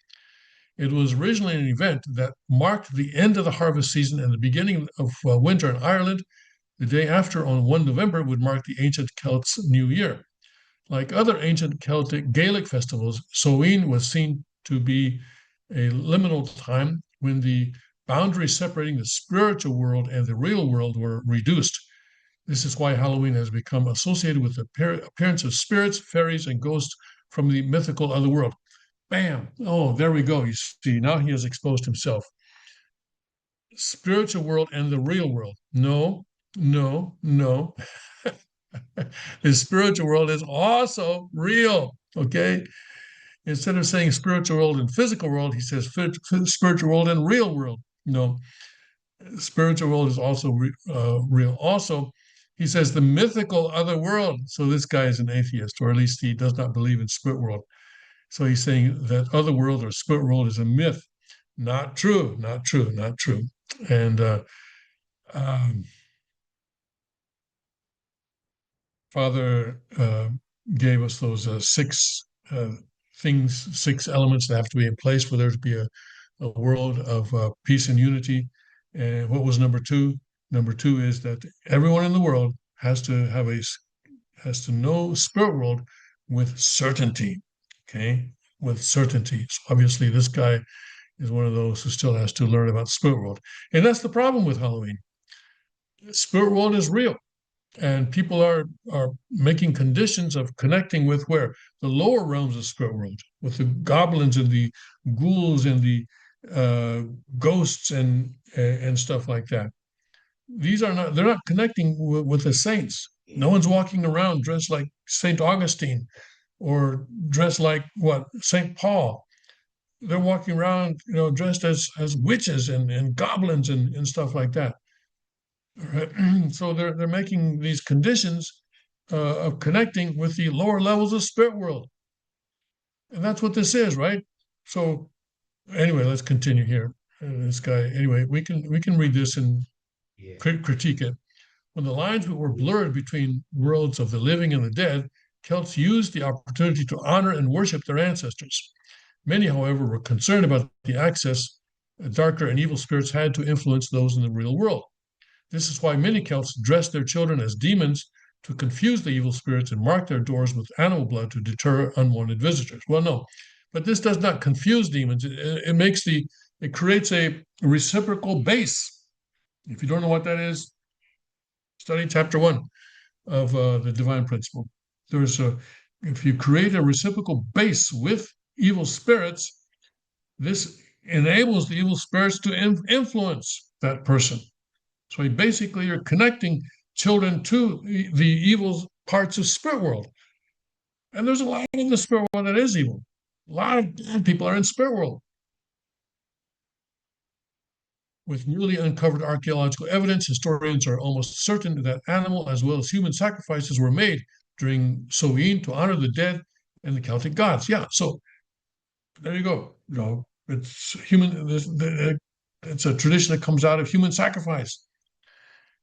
It was originally an event that marked the end of the harvest season and the beginning of winter in Ireland. The day after, on 1 November, would mark the ancient Celts' New Year. Like other ancient Celtic Gaelic festivals, Samhain was seen to be a liminal time when the boundaries separating the spiritual world and the real world were reduced. This is why Halloween has become associated with the appearance of spirits, fairies, and ghosts from the mythical other world. Bam! Oh, there we go. You see, now he has exposed himself. Spiritual world and the real world. No, no, no. The spiritual world is also real. Okay. Instead of saying spiritual world and physical world, he says spiritual world and real world. No, spiritual world is also real. Also, he says the mythical other world. So this guy is an atheist, or at least he does not believe in spirit world. So he's saying that other world or spirit world is a myth. Not true, not true, not true. And um, Father gave us those six things, six elements that have to be in place for there to be a world of peace and unity. And what was number two? Number two is that everyone in the world has to know spirit world with certainty. Okay, with certainty. So obviously, this guy is one of those who still has to learn about spirit world, and that's the problem with Halloween. Spirit world is real, and people are making conditions of connecting with where the lower realms of spirit world, with the goblins and the ghouls and the ghosts and stuff like that. These are not they're not connecting with the saints. No one's walking around dressed like Saint Augustine or dressed like what Saint Paul. They're walking around, dressed as witches and goblins and stuff like that. Right? So they're making these conditions of connecting with the lower levels of spirit world, and that's what this is, right? So anyway, let's continue here. This guy, anyway, we can read this and Yeah. critique it. When the lines were blurred between worlds of the living and the dead, Celts used the opportunity to honor and worship their ancestors. Many, however, were concerned about the access darker and evil spirits had to influence those in the real world. This is why many Celts dressed their children as demons to confuse the evil spirits and mark their doors with animal blood to deter unwanted visitors. Well, no, but this does not confuse demons. It creates a reciprocal base. If you don't know what that is, study chapter 1 of the divine principle. There's a If you create a reciprocal base with evil spirits, this enables the evil spirits to influence that person. So basically, you're connecting children to the evil parts of spirit world. And there's a lot in the spirit world that is evil. A lot of bad people are in spirit world. With newly uncovered archaeological evidence, historians are almost certain that animal as well as human sacrifices were made during Samhain to honor the dead and the Celtic gods. Yeah, so there you go. It's human. It's a tradition that comes out of human sacrifice.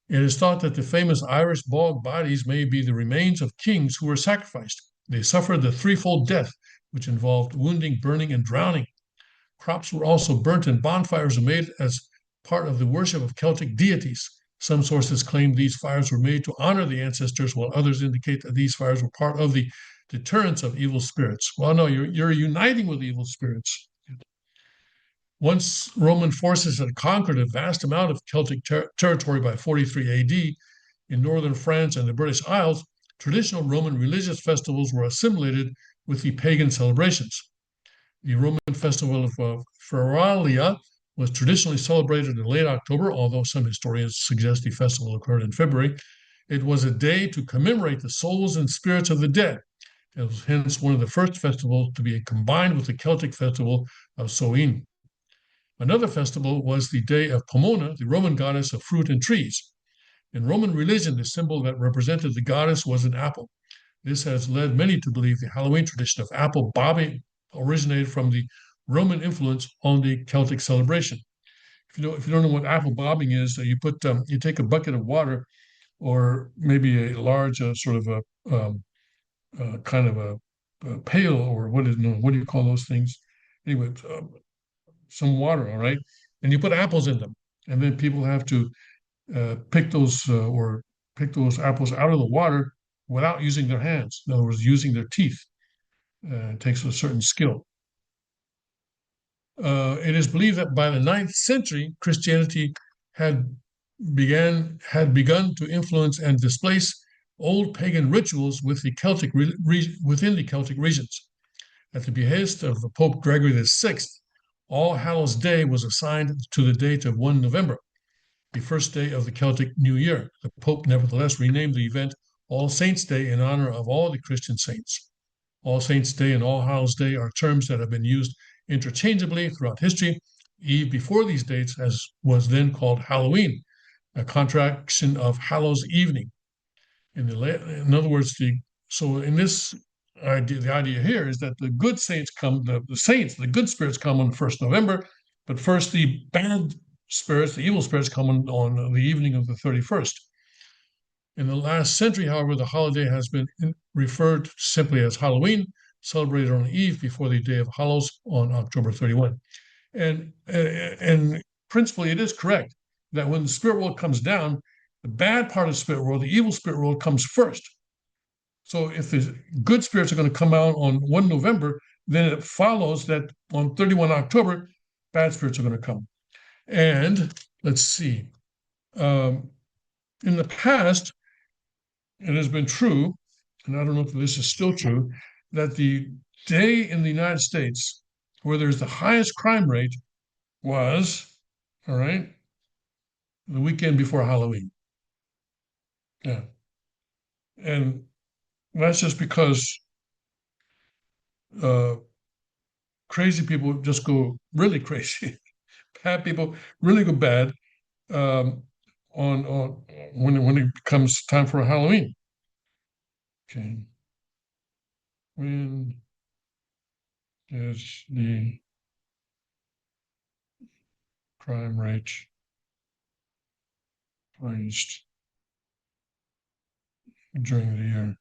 It is thought that the famous Irish bog bodies may be the remains of kings who were sacrificed. They suffered the threefold death, which involved wounding, burning, and drowning. Crops were also burnt and bonfires were made as part of the worship of Celtic deities. Some sources claim these fires were made to honor the ancestors, while others indicate that these fires were part of the deterrence of evil spirits. Well, no, you're uniting with evil spirits. Once Roman forces had conquered a vast amount of Celtic territory by 43 AD in northern France and the British Isles, traditional Roman religious festivals were assimilated with the pagan celebrations. The Roman festival of Feralia was traditionally celebrated in late October, although some historians suggest the festival occurred in February. It was a day to commemorate the souls and spirits of the dead. It was hence one of the first festivals to be combined with the Celtic festival of Samhain. Another festival was the day of Pomona, the Roman goddess of fruit and trees. In Roman religion, the symbol that represented the goddess was an apple. This has led many to believe the Halloween tradition of apple bobbing originated from the Roman influence on the Celtic celebration. If you don't know what apple bobbing is, you take a bucket of water, or maybe a large sort of kind of a pail, or what do you call those things? Anyway, some water, all right, and you put apples in them, and then people have to pick those apples out of the water without using their hands. In other words, using their teeth. It takes a certain skill. It is believed that by the 9th century, Christianity had begun to influence and displace old pagan rituals within the Celtic regions. At the behest of Pope Gregory VI, All Hallows Day was assigned to the date of 1 November, the first day of the Celtic New Year. The Pope nevertheless renamed the event All Saints' Day in honor of all the Christian saints. All Saints' Day and All Hallows' Day are terms that have been used interchangeably throughout history. Eve before these dates was then called Halloween, a contraction of Hallows Evening. In other words, so in this idea, the idea here is that the good saints come, the good spirits come on 1st November, but first the bad spirits, the evil spirits, come on the evening of the 31st. In the last century, however, the holiday has been referred simply as Halloween, celebrated on Eve before the Day of Hallows on October 31. And principally, it is correct that when the spirit world comes down, the bad part of the spirit world, the evil spirit world, comes first. So if the good spirits are going to come out on 1 November, then it follows that on 31 October, bad spirits are going to come. And let's see, in the past, it has been true, and I don't know if this is still true, that the day in the United States where there's the highest crime rate was, all right, the weekend before Halloween. Yeah. And that's just because crazy people just go really crazy. Bad people really go bad on when it comes time for Halloween. Okay. When is the crime rate highest during the year?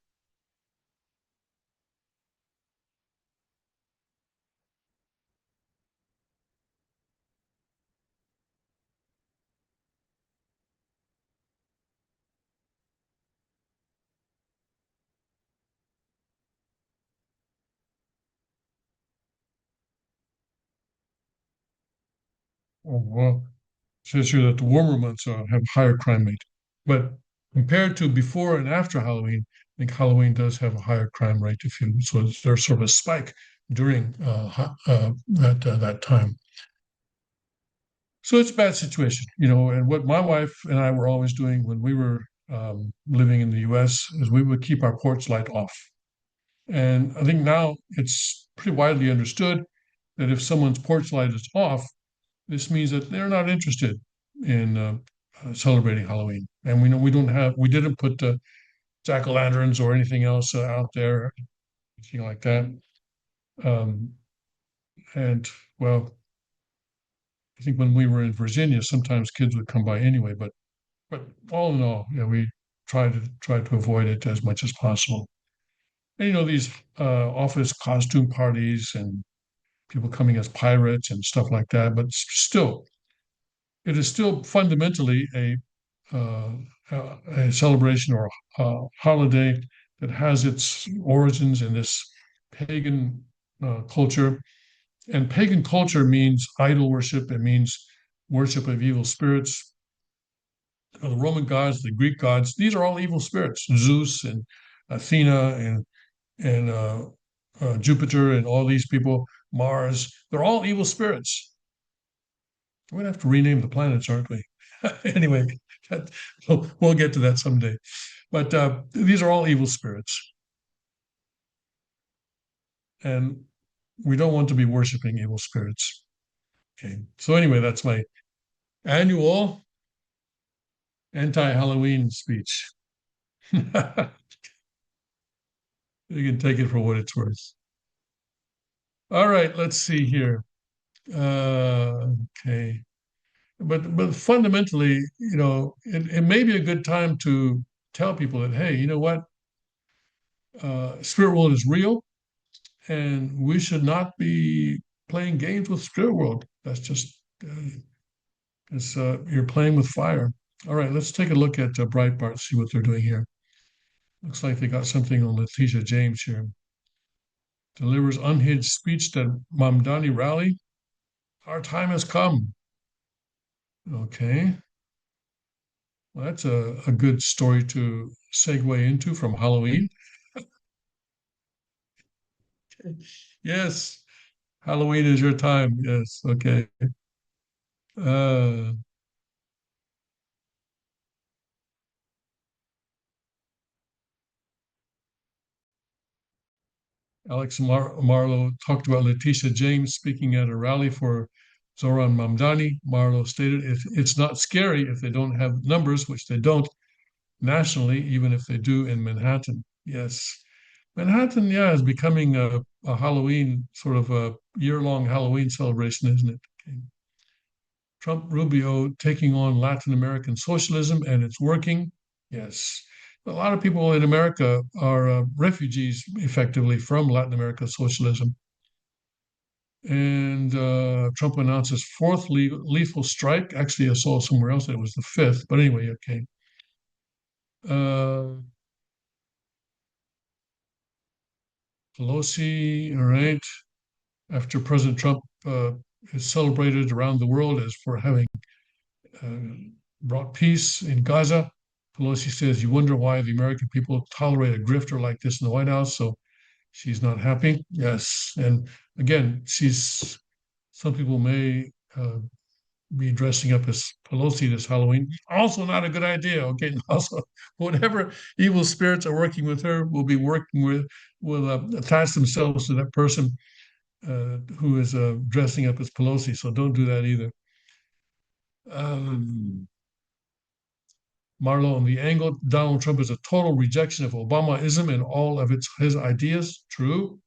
Oh, well, it says here that the warmer months have higher crime rate, but compared to before and after Halloween, I think Halloween does have a higher crime rate. So there's sort of a spike during that time. So it's a bad situation, and what my wife and I were always doing when we were living in the US is we would keep our porch light off. And I think now it's pretty widely understood that if someone's porch light is off, this means that they're not interested in celebrating Halloween. And we know we didn't put jack-o'-lanterns or anything else out there, anything like that. Um, and well, I think when we were in Virginia, sometimes kids would come by anyway. But all in all, we try to avoid it as much as possible. And these office costume parties and people coming as pirates and stuff like that. But still, it is still fundamentally uh, a celebration or a holiday that has its origins in this pagan culture. And pagan culture means idol worship. It means worship of evil spirits. The Roman gods, the Greek gods, these are all evil spirits. Zeus and Athena and Jupiter and all these people, Mars, they're all evil spirits. We're gonna have to rename the planets, aren't we? Anyway, that, we'll get to that someday. But these are all evil spirits, and we don't want to be worshiping evil spirits. Okay. So anyway, that's my annual anti-Halloween speech. You can take it for what it's worth. All right, let's see here. Okay. But fundamentally, it may be a good time to tell people that, hey, you know what? Spirit world is real, and we should not be playing games with spirit world. That's just you're playing with fire. All right, let's take a look at Breitbart, see what they're doing here. Looks like they got something on Letitia James here. Delivers unhinged speech at Mamdani rally. Our time has come. Okay. Well, that's a good story to segue into from Halloween. Yes, Halloween is your time. Yes, okay. Uh, Alex Marlowe talked about Letitia James speaking at a rally for Zoran Mamdani. Marlowe stated, if it's not scary if they don't have numbers, which they don't nationally, even if they do in Manhattan. Yes. Manhattan, yeah, is becoming a Halloween, sort of a year-long Halloween celebration, isn't it? Okay. Trump Rubio taking on Latin American socialism, and it's working. Yes. A lot of people in America are refugees, effectively, from Latin America socialism. And Trump announces fourth lethal strike. Actually, I saw somewhere else that it was the fifth, but anyway, okay. Uh, Pelosi, all right. After President Trump is celebrated around the world as for having brought peace in Gaza. Pelosi says, you wonder why the American people tolerate a grifter like this in the White House. So she's not happy. Yes. And again, some people may be dressing up as Pelosi this Halloween. Also, not a good idea. Okay. Also, whatever evil spirits are working with her will be working will attach themselves to that person who is dressing up as Pelosi. So don't do that either. Um, Marlowe on the angle. Donald Trump is a total rejection of Obamaism and all of his ideas. True.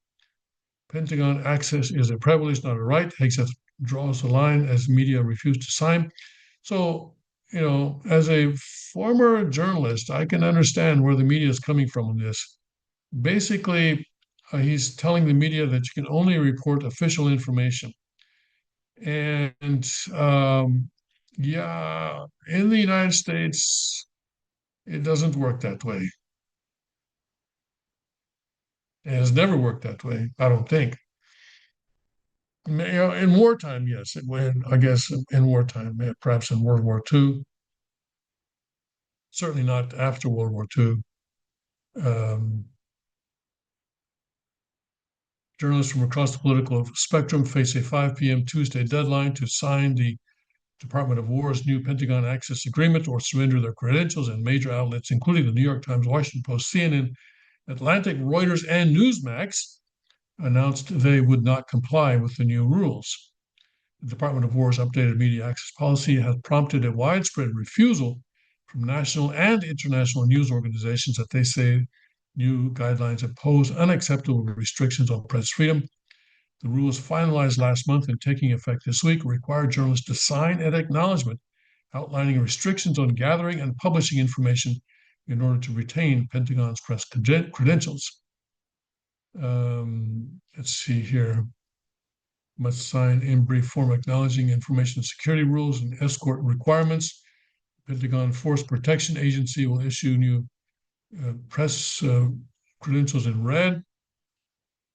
Pentagon access is a privilege, not a right. Hegseth draws the line as media refuse to sign. So, as a former journalist, I can understand where the media is coming from on this. Basically, he's telling the media that you can only report official information. And yeah, in the United States, it doesn't work that way. It has never worked that way, I don't think. In wartime, yes, when I guess in wartime, perhaps in World War II, certainly not after World War II. Um, Journalists from across the political spectrum face a 5 p.m. Tuesday deadline to sign the Department of War's new Pentagon Access Agreement or surrender their credentials, and major outlets, including the New York Times, Washington Post, CNN, Atlantic, Reuters, and Newsmax, announced they would not comply with the new rules. The Department of War's updated media access policy has prompted a widespread refusal from national and international news organizations that they say new guidelines impose unacceptable restrictions on press freedom. The rules finalized last month and taking effect this week require journalists to sign an acknowledgement outlining restrictions on gathering and publishing information in order to retain Pentagon's press credentials. Let's see here. Must sign in brief form acknowledging information security rules and escort requirements. Pentagon Force Protection Agency will issue new press credentials in red.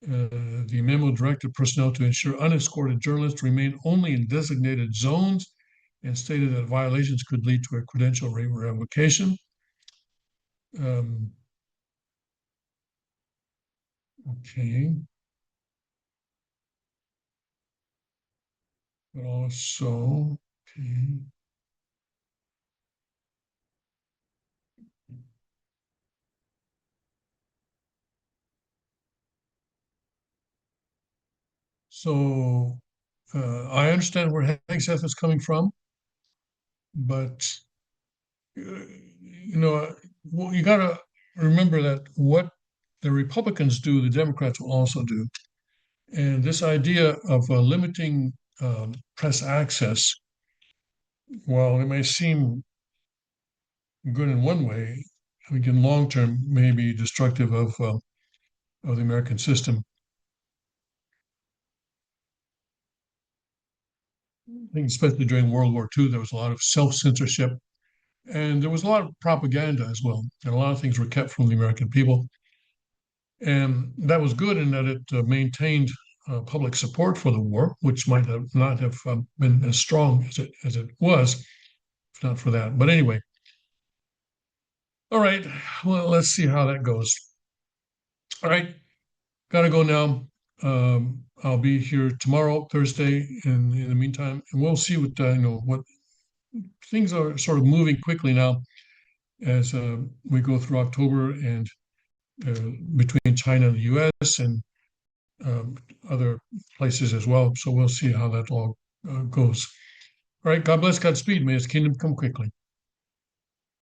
The memo directed personnel to ensure unescorted journalists remain only in designated zones and stated that violations could lead to a credential revocation. Okay. But also, okay. So I understand where Hegseth is coming from, but well, you got to remember that what the Republicans do, the Democrats will also do. And this idea of limiting press access, while it may seem good in one way, I think in long term may be destructive of the American system. I think especially during World War II, there was a lot of self-censorship and there was a lot of propaganda as well. And a lot of things were kept from the American people. And that was good in that it maintained public support for the war, which might have not have been as strong as it was, if not for that. But anyway, all right. Well, let's see how that goes. All right, gotta go now. I'll be here tomorrow, Thursday. In the meantime, and we'll see what things are sort of moving quickly now as we go through October and between China and the U.S. and um, other places as well. So we'll see how that all goes. All right. God bless, Godspeed. May His kingdom come quickly.